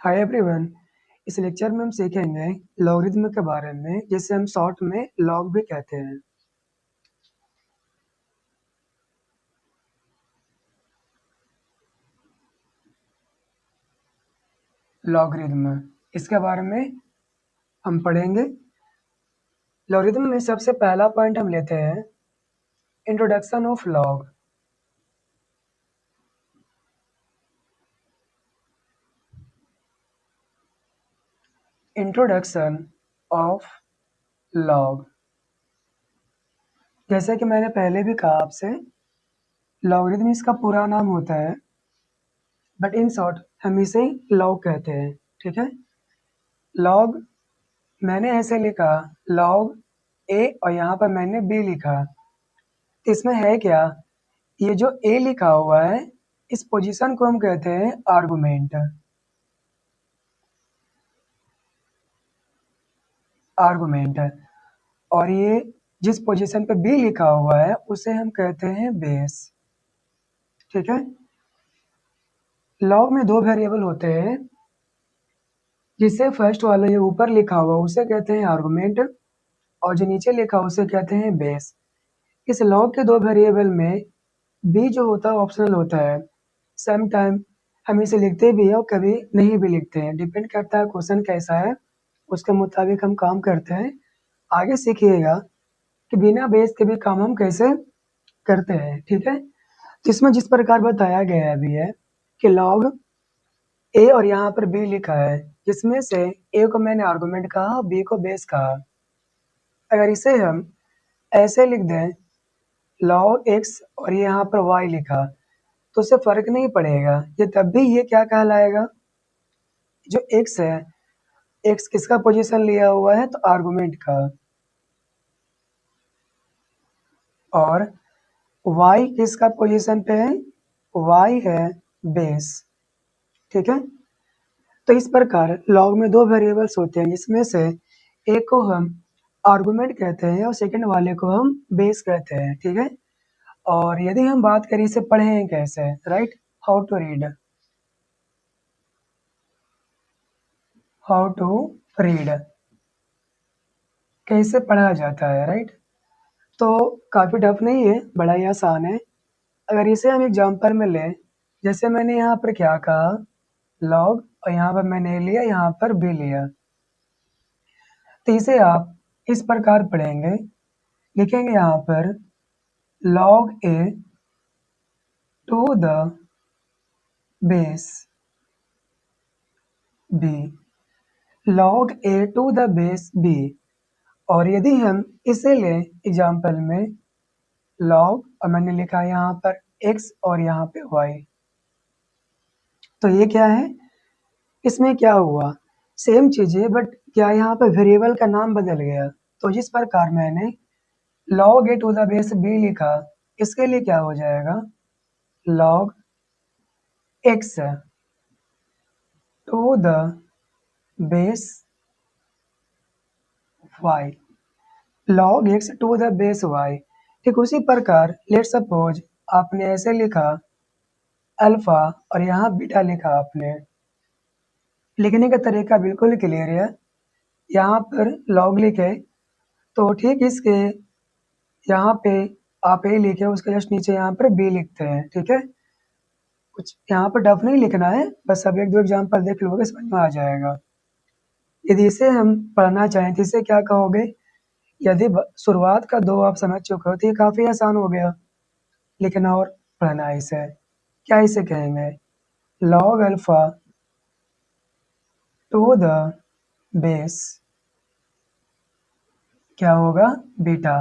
Hi everyone. इस lecture में हम सीखेंगे लॉगरिथम के बारे में, जिसे हम शॉर्ट में लॉग भी कहते हैं। लॉगरिथम, इसके बारे में हम पढ़ेंगे। लॉगरिथम में सबसे पहला पॉइंट हम लेते हैं introduction of log. Introduction of log, जैसे कि मैंने पहले भी कहा आपसे, लॉगरिथम इसका पूरा नाम होता है, बट इन शॉर्ट हम इसे लॉग कहते हैं। ठीक है, लॉग मैंने ऐसे लिखा, लॉग ए, और यहाँ पर मैंने बी लिखा। इसमें है क्या, ये जो ए लिखा हुआ है, इस पोजीशन को हम कहते हैं आर्गुमेंट। आर्गुमेंट, और ये जिस पोजीशन पे बी लिखा हुआ है उसे हम कहते हैं बेस। ठीक है, लॉग में दो वेरिएबल होते हैं, जिससे फर्स्ट वाला ये ऊपर लिखा हुआ उसे कहते हैं आर्गुमेंट, और जो नीचे लिखा उसे कहते हैं बेस। इस लॉग के दो वेरिएबल में बी जो होता है ऑप्शनल होता है। सम टाइम हम इसे लिखते भी हैं और कभी नहीं भी लिखते हैं, डिपेंड करता है क्वेश्चन कैसा है, उसके मुताबिक हम काम करते हैं। आगे सीखिएगा कि बिना बेस के भी काम हम कैसे करते हैं। ठीक है, तो इसमें जिस प्रकार बताया गया अभी है कि लॉग ए और यहाँ पर बी लिखा है, जिसमें से ए को मैंने आर्गुमेंट कहा, बी को बेस कहा। अगर इसे हम ऐसे लिख दें, लॉग एक्स और यहाँ पर वाई लिखा, तो उससे फर्क नहीं पड़ेगा, ये तब भी ये क्या कहलाएगा, जो एक्स है, एक्स किसका पोजीशन लिया हुआ है, तो आर्गुमेंट का, और y किसका पोजीशन पे है, y है बेस। ठीक है, तो इस प्रकार लॉग में दो वेरिएबल्स होते हैं, जिसमें से एक को हम आर्गुमेंट कहते हैं और सेकंड वाले को हम बेस कहते हैं। ठीक है, और यदि हम बात करें इसे पढ़ें कैसे, right, how to read, how to read, कैसे पढ़ा जाता है, राइट। तो काफ़ी टफ नहीं है, बड़ा ही आसान है। अगर इसे हम एग्जाम्पल में लें, जैसे मैंने यहाँ पर क्या कहा, लॉग, और यहाँ पर मैंने लिया, यहाँ पर भी लिया, तो इसे आप इस प्रकार पढ़ेंगे, लिखेंगे यहाँ पर log A to the base B, log A to the base B. और यदि हम इसे लें एग्जाम्पल में, लॉग, और मैंने लिखा यहाँ पर x और यहाँ पे y, तो ये क्या है, इसमें क्या हुआ, सेम चीज़ है, बट क्या यहाँ पर वेरिएबल का नाम बदल गया। तो जिस प्रकार मैंने log A to the base B लिखा, इसके लिए क्या हो जाएगा, log X to the base Y, log X to the base Y. ठीक उसी प्रकार लेट सपोज आपने ऐसे लिखा अल्फा, और यहाँ बीटा लिखा आपने, लिखने का तरीका बिल्कुल क्लियर है। यहाँ पर लॉग लिखे तो ठीक इसके यहाँ पे आप ए लिखे, उसके जस्ट नीचे यहाँ पर बी लिखते हैं। ठीक है, कुछ यहाँ पर डफ नहीं लिखना है, बस अब एक दो एग्जाम्पल देख लोगे समझ में आ जाएगा। यदि इसे हम पढ़ना चाहें तो इसे क्या कहोगे, यदि शुरुआत का दो आप समझ चुके हो तो ये काफ़ी आसान हो गया, लेकिन और पढ़ना है इसे, क्या इसे कहेंगे, log alpha two the base, क्या होगा, beta,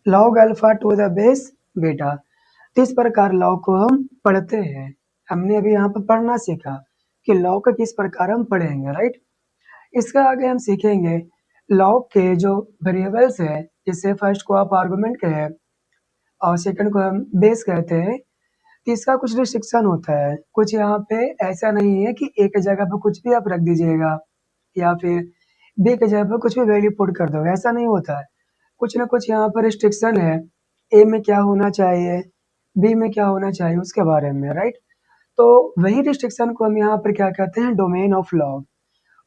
log alpha two the base beta. तो इस प्रकार लॉग को हम पढ़ते हैं। हमने अभी यहाँ पर पढ़ना सीखा कि लॉग का किस प्रकार हम पढ़ेंगे, राइट। इसका आगे हम सीखेंगे लॉग के जो वेरिएबल्स है, जिससे फर्स्ट को आप आर्गुमेंट कहें और सेकंड को हम बेस कहते हैं, तो इसका कुछ रिस्ट्रिक्शन होता है। कुछ यहाँ पे ऐसा नहीं है कि ए की जगह पर कुछ भी आप रख दीजिएगा, या फिर बी की जगह पर कुछ भी वैल्यू पुट कर दोगे, ऐसा नहीं होता है। कुछ ना कुछ यहाँ पर रिस्ट्रिक्शन है, ए में क्या होना चाहिए, बी में क्या होना चाहिए, उसके बारे में, राइट। तो वही रिस्ट्रिक्शन को हम यहाँ पर क्या कहते हैं, डोमेन ऑफ लॉग।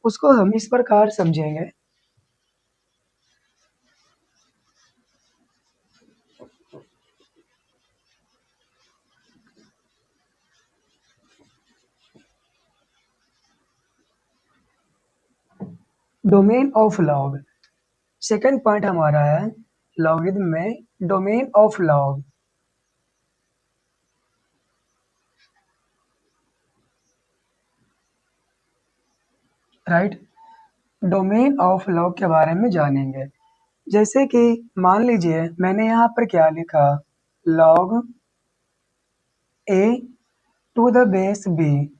उसको हम इस प्रकार समझेंगे। Domain of log, second point हमारा है लॉगरिथम में domain of log. Right, domain of log के बारे में जानेंगे। जैसे कि मान लीजिए मैंने यहाँ पर क्या लिखा, log A to the base B,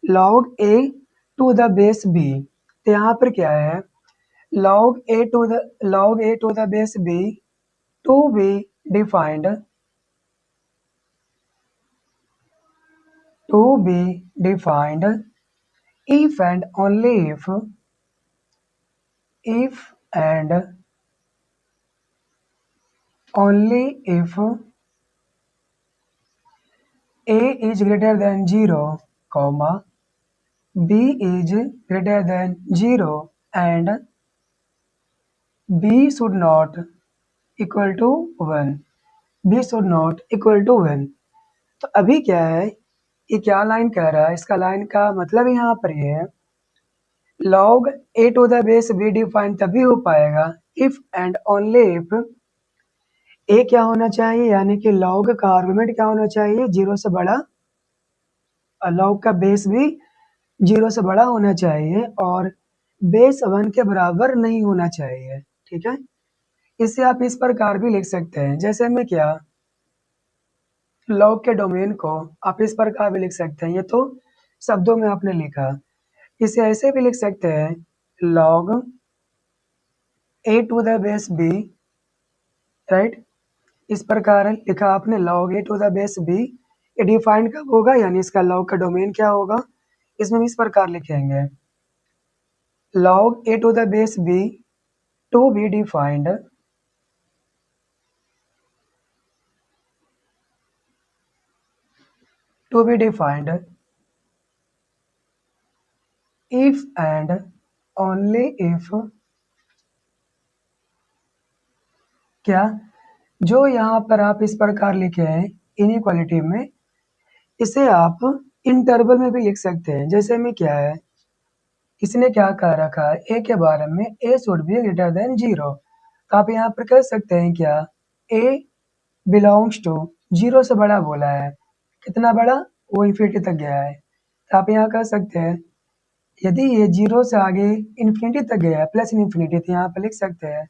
log A to the base B. तो यहाँ पर क्या है, log a to the base b to be defined if and only if and only if a is greater than 0, comma b is greater than 0 and b should not equal to 1, b should not equal to 1। तो अभी क्या है, ये क्या line कह रहा है, इसका लाइन का मतलब यहाँ पर ये है, log a to the base b define तभी हो पाएगा if and only if a क्या होना चाहिए, यानी कि log का आर्गुमेंट क्या होना चाहिए, 0 से बड़ा, और log का बेस भी 0 से बड़ा होना चाहिए और बेस 1 के बराबर नहीं होना चाहिए। ठीक है, इसे आप इस प्रकार भी लिख सकते हैं, जैसे में क्या, log के डोमेन को आप इस प्रकार भी लिख सकते हैं, ये तो शब्दों में आपने लिखा। इसे ऐसे भी लिख सकते हैं, log a to the base b, right, इस प्रकार लिखा आपने log a to the base b। ये डिफाइंड कब होगा, यानी इसका log का डोमेन क्या होगा, इसमें इस प्रकार लिखेंगे, log a to the base b to be defined if and only if क्या, जो यहाँ पर आप इस प्रकार लिखे हैं इनइक्वालिटी में, इसे आप इंटरवल में भी लिख सकते हैं। जैसे में क्या है, इसने क्या कह रखा है, ए के बारे में ए शुड बी ग्रेटर देन 0। तो आप यहाँ पर कह सकते हैं क्या, ए बिलोंग्स टू 0 से बड़ा बोला है, कितना बड़ा, वो इन्फिनिटी तक गया है। तो आप यहाँ कह सकते हैं, यदि ये 0 से आगे इन्फिनिटी तक गया है प्लस इन्फिनिटी, तो यहाँ पर लिख सकते हैं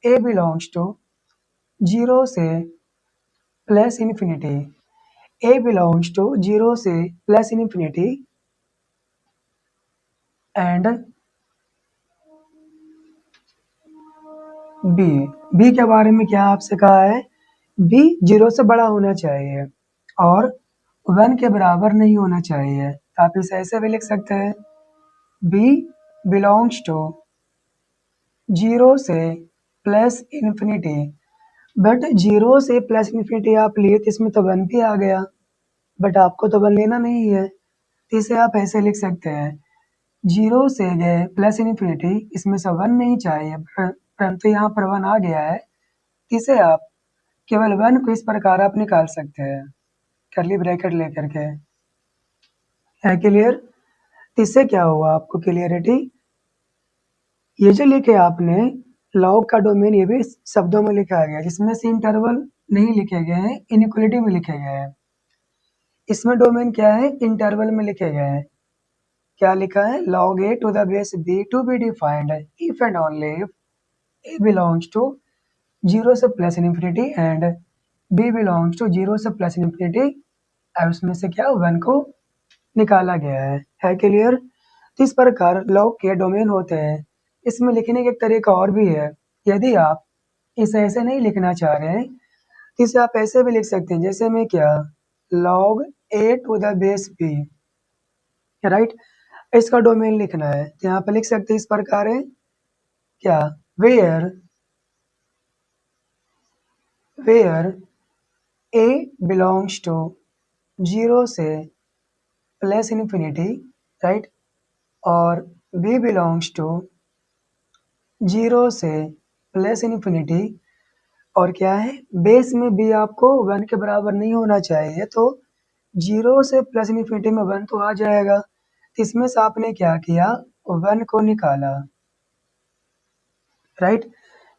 ए बिलोंग्स टू 0 से plus infinity, A belongs to 0 से plus infinity and B, B के बारे में क्या आपसे कहा है, बी 0 से बड़ा होना चाहिए और 1 के बराबर नहीं होना चाहिए। तो आप इसे ऐसे भी लिख सकते हैं, बी बिलोंग्स टू 0 से प्लस इन्फिनिटी। बट 0 से प्लस इन्फिनिटी आप लिए तो इसमें तो 1 भी आ गया, बट आपको तो 1 लेना नहीं है, तो इसे आप ऐसे लिख सकते हैं, 0 से गए प्लस इन्फिनिटी, इसमें से 1 नहीं चाहिए, परंतु यहाँ पर 1 आ गया है, इसे आप केवल 1 को इस प्रकार आप निकाल सकते हैं कर्ली ब्रैकेट लेकर के। है क्लियर, इससे क्या हुआ आपको क्लियरिटी, ये जो लिखे आपने लॉग का डोमेन, ये भी शब्दों में लिखा गया, जिसमें से इंटरवल नहीं लिखे गए हैं, इनइक्वालिटी में लिखे गए हैं। इसमें डोमेन क्या है, इंटरवल में लिखे गए हैं। क्या लिखा है, log a to the base b to be defined if and only if a belongs to 0 से plus infinity and b belongs to 0 से प्लस इन्फिनिटी, और उसमें से क्या 1 को निकाला गया है क्लियर। तो इस प्रकार लॉग के डोमेन होते हैं। इसमें लिखने का एक तरीका और भी है, यदि आप इसे ऐसे नहीं लिखना चाह रहे हैं तो इसे आप ऐसे भी लिख सकते हैं, जैसे में क्या, log a to the base b, right, इसका डोमेन लिखना है तो यहाँ पे लिख सकते हैं इस प्रकार है, क्या, वेयर a बिलोंग्स टू 0 से प्लस इन्फिनिटी, राइट, और b बिलोंग्स टू 0 से प्लस इन्फिनिटी, और क्या है, बेस में b आपको 1 के बराबर नहीं होना चाहिए, तो 0 से प्लस इन्फिनिटी में 1 तो आ जाएगा, इसमें से आपने क्या किया, 1 को निकाला, राइट,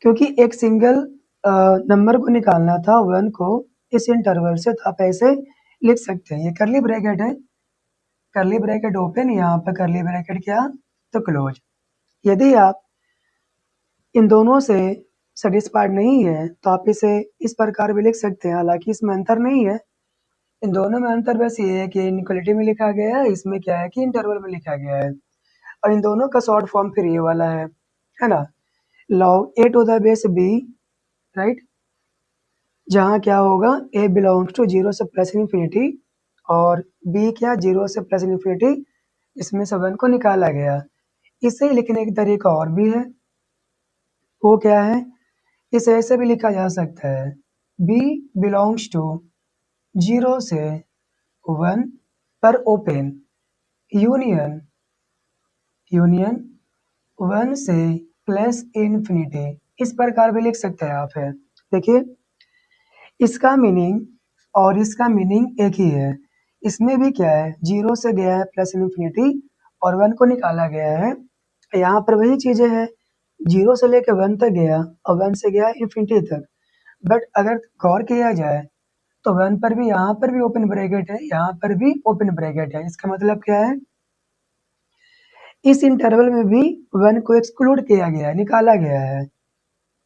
क्योंकि एक सिंगल नंबर को निकालना था 1 को इस इंटरवल से, तो आप ऐसे लिख सकते हैं, ये करली ब्रैकेट है, करली ब्रैकेट ओपन, यहाँ पर करली ब्रैकेट क्या, तो क्लोज। यदि आप इन दोनों से सेटिस्फाइड नहीं है तो आप इसे इस प्रकार भी लिख सकते हैं, हालांकि इसमें अंतर नहीं है, इन दोनों में अंतर बस ये है कि इनइक्वालिटी में लिखा गया है, इसमें क्या है कि इंटरवल में लिखा गया है, और इन दोनों का शॉर्ट फॉर्म फिर ये वाला है ना, log a to the base b, right, जहाँ क्या होगा, a बिलोंग्स टू 0 से प्लस इन्फिनिटी और b क्या 0 से प्लस इन्फिनिटी, इसमें से 1 को निकाला गया। इसे लिखने का तरीका और भी है, वो क्या है, इसे ऐसे भी लिखा जा सकता है, b बिलोंग्स टू 0 से 1 पर ओपन यूनियन 1 से प्लस इन्फिनिटी, इस प्रकार भी लिख सकते हैं आप है। देखिए, इसका मीनिंग और इसका मीनिंग एक ही है, इसमें भी क्या है, 0 से गया है प्लस इन्फिनिटी और 1 को निकाला गया है, यहाँ पर वही चीजें हैं, 0 से लेकर 1 तक गया और 1 से गया इन्फिनिटी तक, बट अगर गौर किया जाए तो 1 पर भी, यहाँ पर भी ओपन ब्रैकेट है, यहाँ पर भी ओपन ब्रैकेट है, इसका मतलब क्या है, इस इंटरवल में भी 1 को एक्सक्लूड किया गया है, निकाला गया है।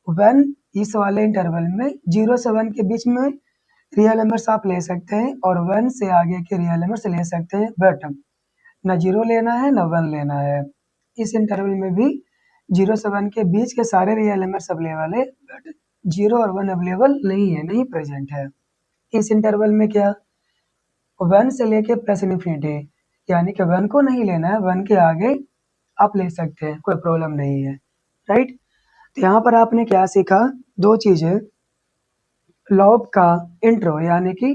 1 इस वाले इंटरवल में 0 से 1 के बीच में रियल नंबर्स आप ले सकते हैं और 1 से आगे के रियल नंबर्स ले सकते हैं, बट ना 0 लेना है ना 1 लेना है। इस इंटरवल में भी 0 से 1 के बीच के सारे रियल नंबर्स अवेलेबल है, बट 0 और 1 अवेलेबल नहीं है, नहीं प्रेजेंट है। इस इंटरवल में क्या, 1 से लेके प्लस इन्फिनिटी, यानी कि 1 को नहीं लेना है, 1 के आगे आप ले सकते हैं, कोई प्रॉब्लम नहीं है, राइट। तो यहाँ पर आपने क्या सीखा, दो चीजें, लॉग का इंट्रो, यानी कि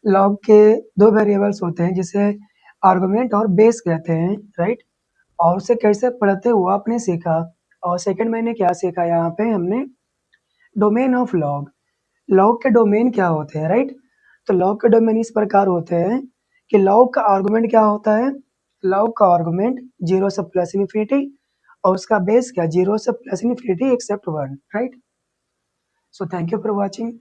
लॉग के दो वेरिएबल्स होते हैं जिसे आर्गुमेंट और बेस कहते हैं, राइट, और उसे कैसे पढ़ते वो आपने सीखा। और सेकंड मैंने क्या सीखा, यहाँ पे हमने डोमेन ऑफ लॉग, लॉग के डोमेन क्या होते हैं, राइट। तो लॉग के डोमेन इस प्रकार होते हैं कि लॉग का आर्गुमेंट क्या होता है, लॉग का आर्गुमेंट 0 से प्लस इन्फिनिटी और उसका बेस क्या, 0 से plus infinity except 1, right. So thank you for watching.